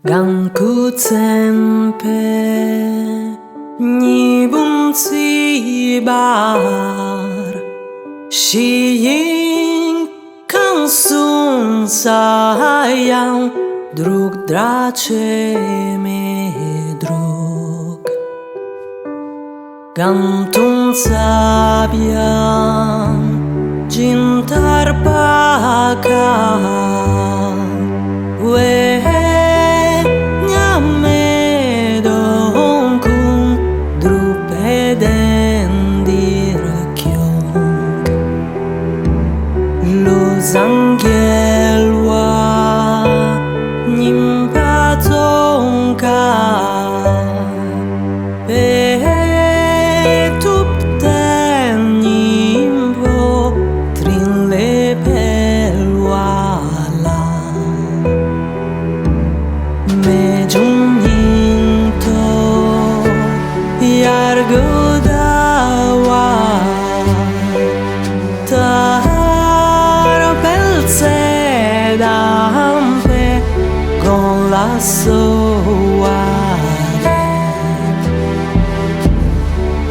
Ganku tsempe Nibunzi bar Shiying kansun sayang Drug drace me drug Gantum sabiam Jintar pakam We nyame donkun Drupeden dirkyong Luzangelwa Nimpatonka Tupten nimbo Trinle pelwala Mejunninto Yargodawa Tar pelsedampe Con la soare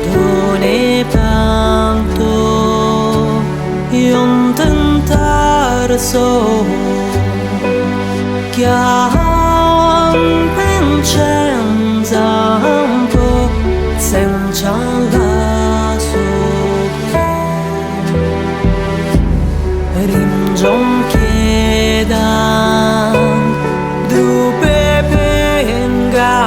Done tanto Yon tentar so Chiam pencenza un po' senza la sopra Rimgion chiedan Drupe penga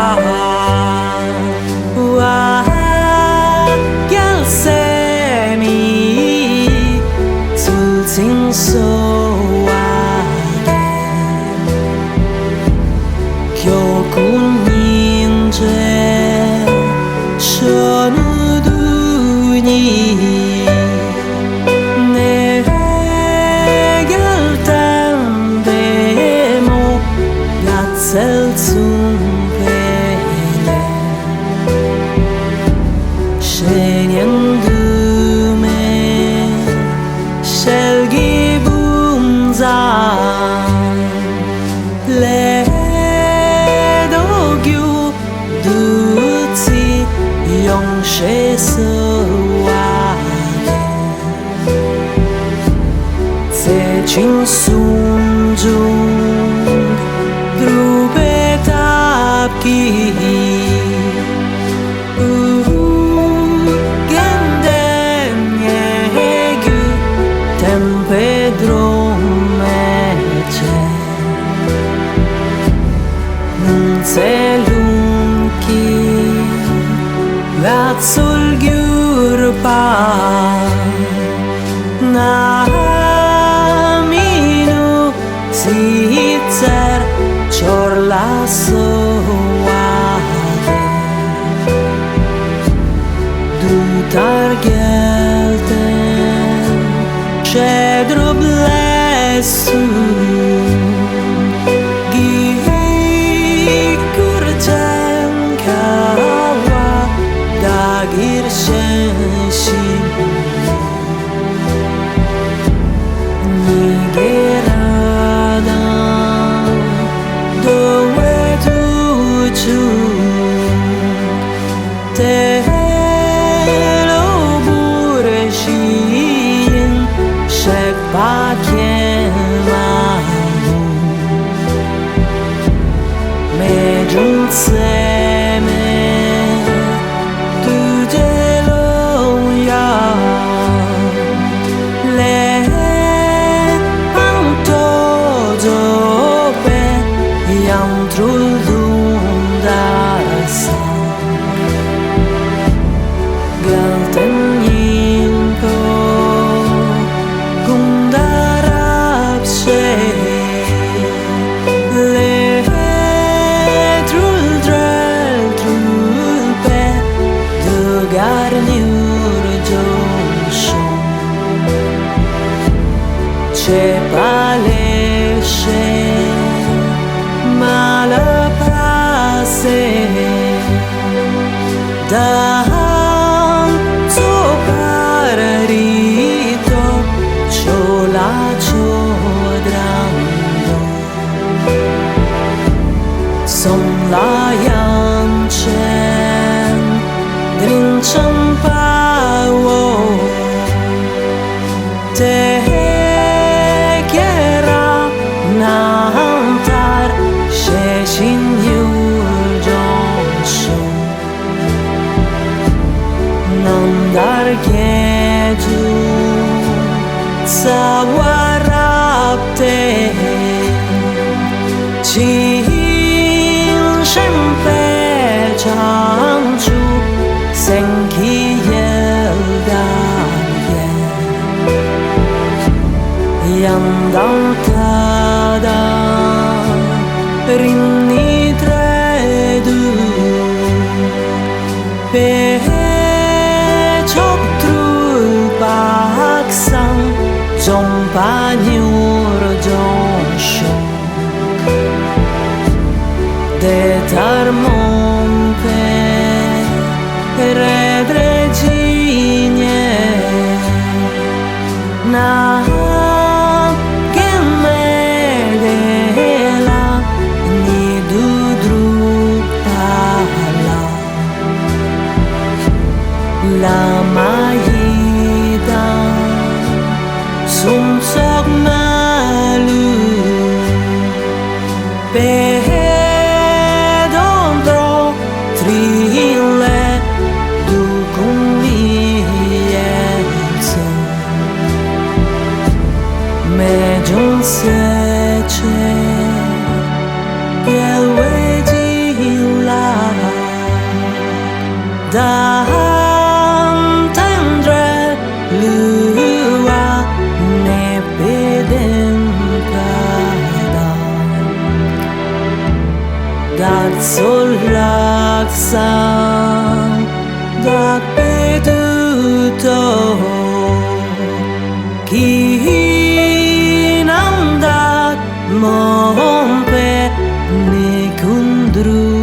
Gel semi Sul sinso Kyokuninje shonuduni Negeltembemo Gatzel zum Pele Shenyendume Shelgibunzan Yongshe sewade Se chinsung Drube tapki Genden yegu Tempe dromeche Nunzelunki Vatsul gyurpa Naminu sitzer Chorla soade Dutar gelten Cedro blessu Gikurten kawa Dagir shenshim Nigeradan Dowe tuchu Telo bureshin Shek pakemamu Mejun tseme Ce palesce malapase Dan soparito Ciola chodrando sawarapte chin shempe changchu senkiyeldaye yandam tada rinni tredu pe chok trul paksang jompa nyur jonshok de tarmonte redregine na gemedela ni dudrupala la maida sum sok malu pe dondro trille du convienza me giunse el wejila da tendre lua ne peden kada dat solaksa dat peduto kinam dat mompe ne kundru